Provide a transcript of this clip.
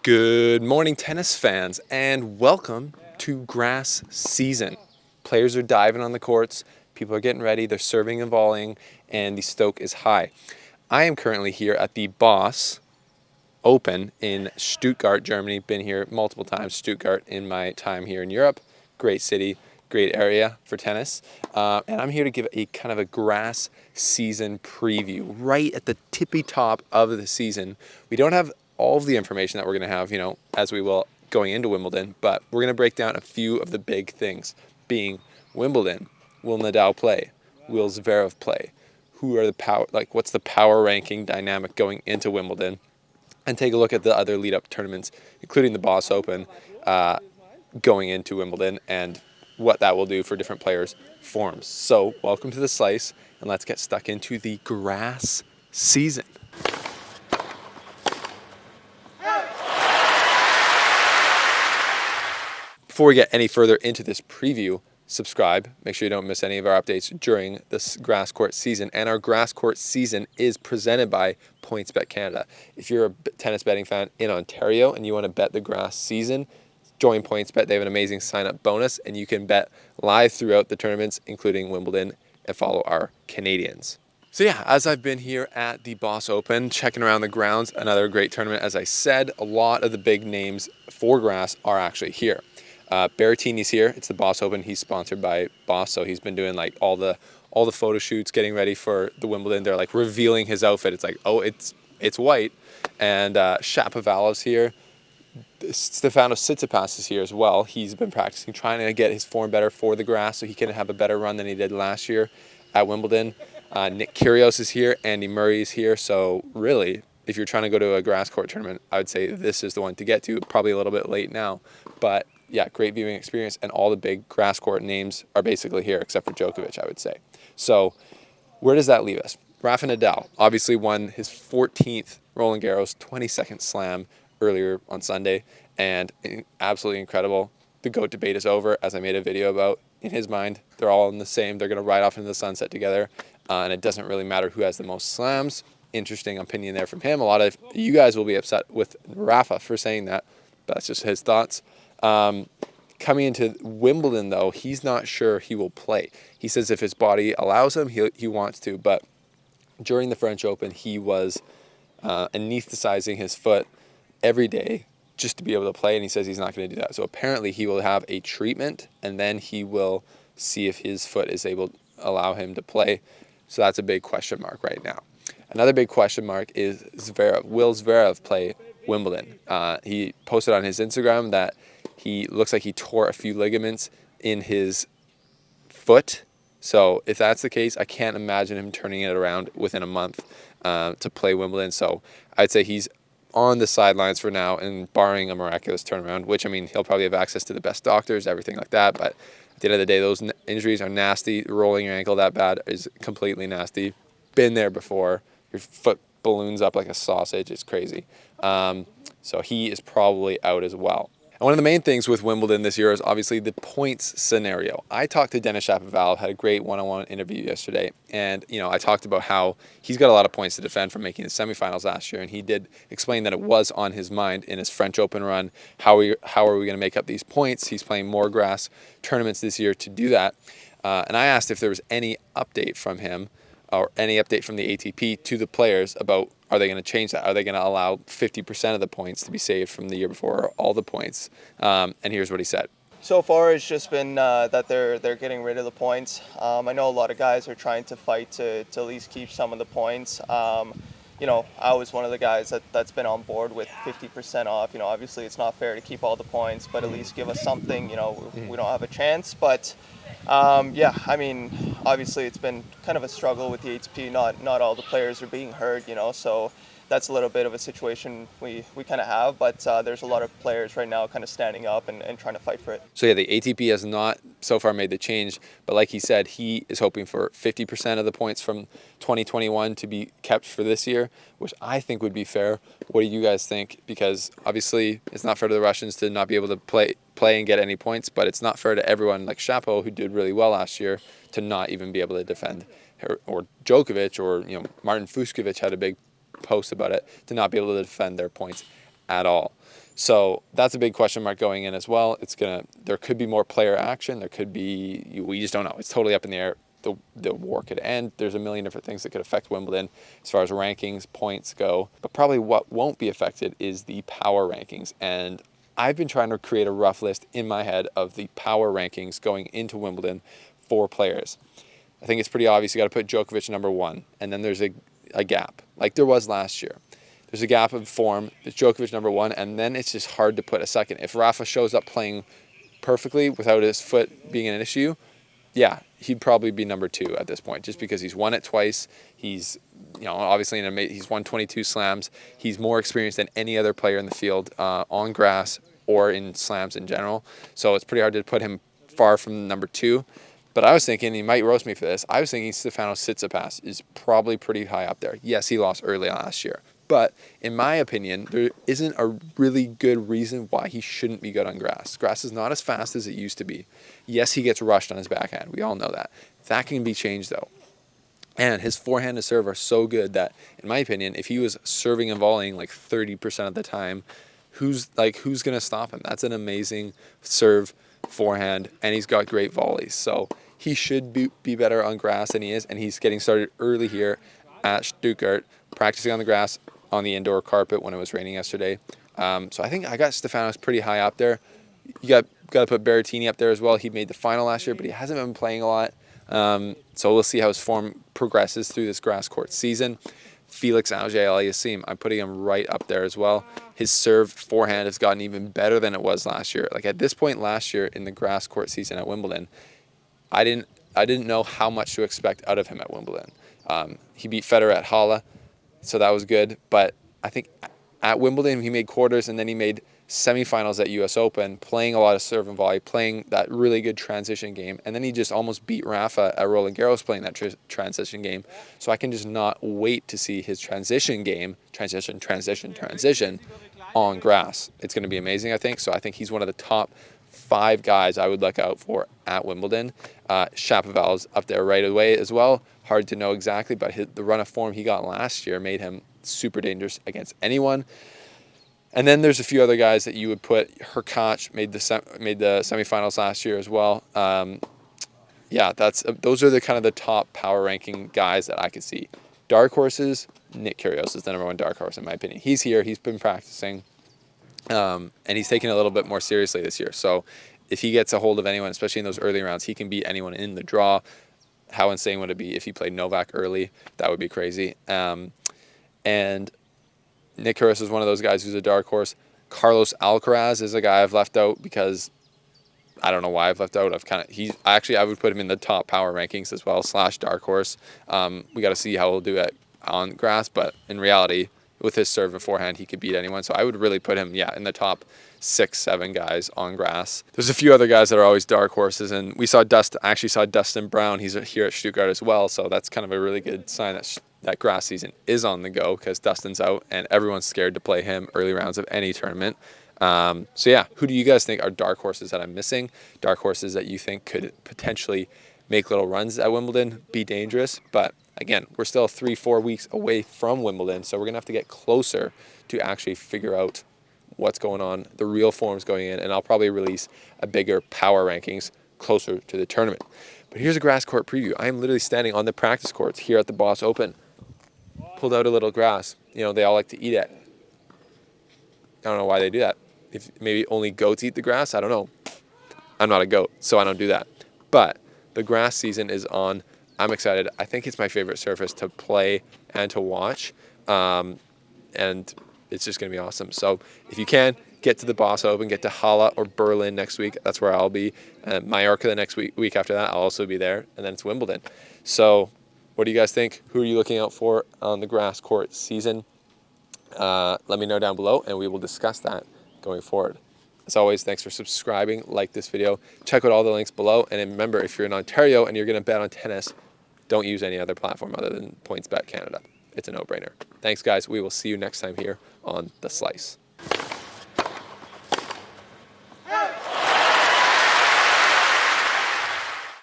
Good morning, tennis fans, and welcome to Grass SZN. Players are diving on the courts, people are getting ready, they're serving and volleying, and the stoke is high. I am currently here at the Boss Open in Stuttgart, Germany. Been here multiple times, Stuttgart, in my time here in Europe. Great city, great area for tennis. And I'm here to give a kind of a Grass SZN preview right at the tippy top of the season. We don't have all of the information that we're going to have, as we will going into Wimbledon, but we're going to break down a few of the big things, being Wimbledon. Will Nadal play? Will Zverev play? Who are the what's the power ranking dynamic going into Wimbledon? And take a look at the other lead-up tournaments, including the Boss Open, going into Wimbledon, and what that will do for different players' forms. So, welcome to the Slice, and let's get stuck into the Grass SZN. Before we get any further into this preview, subscribe. Make sure you don't miss any of our updates during this grass court season. And our grass court season is presented by PointsBet Canada. If you're a tennis betting fan in Ontario and you want to bet the grass season, join PointsBet. They have an amazing sign-up bonus, and you can bet live throughout the tournaments, including Wimbledon, and follow our Canadians. So yeah, as I've been here at the Boss Open, checking around the grounds, another great tournament. As I said, a lot of the big names for grass are actually here. Berrettini's here. It's the Boss Open. He's sponsored by Boss, so he's been doing like all the photo shoots, getting ready for the Wimbledon. They're like revealing his outfit. It's like, oh, it's white. And Shapovalov's here. Stefanos Tsitsipas is here as well. He's been practicing, trying to get his form better for the grass so he can have a better run than he did last year at Wimbledon. Nick Kyrgios is here. Andy Murray is here. So really, if you're trying to go to a grass court tournament, I would say this is the one to get to. Probably a little bit late now, but yeah, great viewing experience, and all the big grass court names are basically here, except for Djokovic, I would say. So where does that leave us? Rafa Nadal obviously won his 14th Roland Garros 22nd slam earlier on Sunday, and absolutely incredible. The GOAT debate is over, as I made a video about. In his mind, they're all in the same. They're going to ride off into the sunset together, and it doesn't really matter who has the most slams. Interesting opinion there from him. A lot of you guys will be upset with Rafa for saying that, but that's just his thoughts. Coming into Wimbledon, though, he's not sure he will play. He says if his body allows him, he wants to. But during the French Open, he was anesthetizing his foot every day just to be able to play, and he says he's not going to do that. So apparently he will have a treatment, and then he will see if his foot is able to allow him to play. So that's a big question mark right now. Another big question mark is Zverev. Will Zverev play Wimbledon? He posted on his Instagram that he looks like he tore a few ligaments in his foot. So if that's the case, I can't imagine him turning it around within a month to play Wimbledon. So I'd say he's on the sidelines for now, and barring a miraculous turnaround, which, I mean, he'll probably have access to the best doctors, everything like that. But at the end of the day, those injuries are nasty. Rolling your ankle that bad is completely nasty. Been there before. Your foot balloons up like a sausage. It's crazy. So he is probably out as well. And one of the main things with Wimbledon this year is obviously the points scenario. I talked to Denis Shapovalov, had a great one-on-one interview yesterday, and I talked about how he's got a lot of points to defend from making the semifinals last year, and he did explain that it was on his mind in his French Open run. How are we going to make up these points? He's playing more grass tournaments this year to do that. And I asked if there was any update from him or any update from the ATP to the players about, are they going to change that? Are they going to allow 50% of the points to be saved from the year before, or all the points? And here's what he said. So far, it's just been that they're getting rid of the points. I know a lot of guys are trying to fight to at least keep some of the points. I was one of the guys that's been on board with 50% off. Obviously it's not fair to keep all the points, but at least give us something. We don't have a chance, but obviously it's been kind of a struggle with the ATP. Not all the players are being heard, so that's a little bit of a situation we kind of have, but there's a lot of players right now kind of standing up and trying to fight for it. So yeah, the ATP has not so far made the change, but like he said, he is hoping for 50% of the points from 2021 to be kept for this year, which I think would be fair. What do you guys think? Because obviously it's not fair to the Russians to not be able to play and get any points, but it's not fair to everyone like Shapo, who did really well last year, to not even be able to defend, or Djokovic, or Martin Fucsovics had a big post about it, to not be able to defend their points at all. So that's a big question mark going in as well. There could be more player action. There could be, we just don't know. It's totally up in the air. The war could end. There's a million different things that could affect Wimbledon as far as rankings, points go. But probably what won't be affected is the power rankings. And I've been trying to create a rough list in my head of the power rankings going into Wimbledon for players. I think it's pretty obvious. You got to put Djokovic number 1, and then there's a gap, like there was last year. There's a gap of form. There's Djokovic number 1, and then it's just hard to put a second. If Rafa shows up playing perfectly without his foot being an issue, yeah, he'd probably be number 2 at this point, just because he's won it twice. He's, obviously he's won 22 slams. He's more experienced than any other player in the field on grass or in slams in general. So it's pretty hard to put him far from number 2. But I was thinking, he might roast me for this, I was thinking Stefanos Tsitsipas is probably pretty high up there. Yes, he lost early last year. But in my opinion, there isn't a really good reason why he shouldn't be good on grass. Grass is not as fast as it used to be. Yes, he gets rushed on his backhand. We all know that. That can be changed, though. And his forehand and serve are so good that, in my opinion, if he was serving and volleying like 30% of the time, who's going to stop him? That's an amazing serve, forehand, and he's got great volleys. So he should be better on grass than he is, and he's getting started early here at Stuttgart, practicing on the grass on the indoor carpet when it was raining yesterday. So I think I got Stefanos pretty high up there. You got to put Berrettini up there as well. He made the final last year, but he hasn't been playing a lot. So we'll see how his form progresses through this grass court season. Felix Auger-Aliassime, I'm putting him right up there as well. His serve forehand has gotten even better than it was last year. Like at this point last year in the grass court season at Wimbledon, I didn't know how much to expect out of him at Wimbledon. He beat Federer at Halle, so that was good. But I think at Wimbledon he made quarters, and then he made semifinals at U.S. Open, playing a lot of serve and volley, playing that really good transition game. And then he just almost beat Rafa at Roland Garros playing that transition game. So I can just not wait to see his transition game, transition on grass. It's going to be amazing, I think. So I think he's one of the top 5 guys I would look out for at Wimbledon. Shapoval's up there right away as well. Hard to know exactly, but the run of form he got last year made him super dangerous against anyone. And then there's a few other guys that you would put. Hurkacz made the semifinals last year as well. Those are the kind of the top power ranking guys that I could see. Dark horses, Nick Kyrgios is the number 1 dark horse in my opinion. He's here. He's been practicing. And he's taking it a little bit more seriously this year. So if he gets a hold of anyone, especially in those early rounds, he can beat anyone in the draw. How insane would it be if he played Novak early? That would be crazy. And Nick Kyrgios is one of those guys who's a dark horse. Carlos Alcaraz is a guy I've left out because I don't know why I've left out. I would put him in the top power rankings as well / dark horse. We got to see how he'll do it on grass, but in reality, with his serve and forehand, he could beat anyone. So I would really put him, in the top 6-7 guys on grass. There's a few other guys that are always dark horses, and I actually saw Dustin Brown. He's here at Stuttgart as well, so that's kind of a really good sign that grass season is on the go because Dustin's out and everyone's scared to play him early rounds of any tournament. Who do you guys think are dark horses that I'm missing? Dark horses that you think could potentially make little runs at Wimbledon, be dangerous, but again, we're still 3-4 weeks away from Wimbledon, so we're going to have to get closer to actually figure out what's going on, the real forms going in, and I'll probably release a bigger power rankings closer to the tournament. But here's a grass court preview. I am literally standing on the practice courts here at the Boss Open. Pulled out a little grass. They all like to eat it. I don't know why they do that. If maybe only goats eat the grass, I don't know. I'm not a goat, so I don't do that. But the grass season is on. I'm excited. I think it's my favorite surface to play and to watch. And it's just going to be awesome. So if you can, get to the Boss Open, get to Halle or Berlin next week. That's where I'll be. Mallorca the next week after that, I'll also be there. And then it's Wimbledon. So what do you guys think? Who are you looking out for on the grass court season? Let me know down below, and we will discuss that going forward. As always, thanks for subscribing. Like this video. Check out all the links below. And remember, if you're in Ontario and you're going to bet on tennis, don't use any other platform other than PointsBet Canada. It's a no-brainer. Thanks, guys. We will see you next time here on The Slice.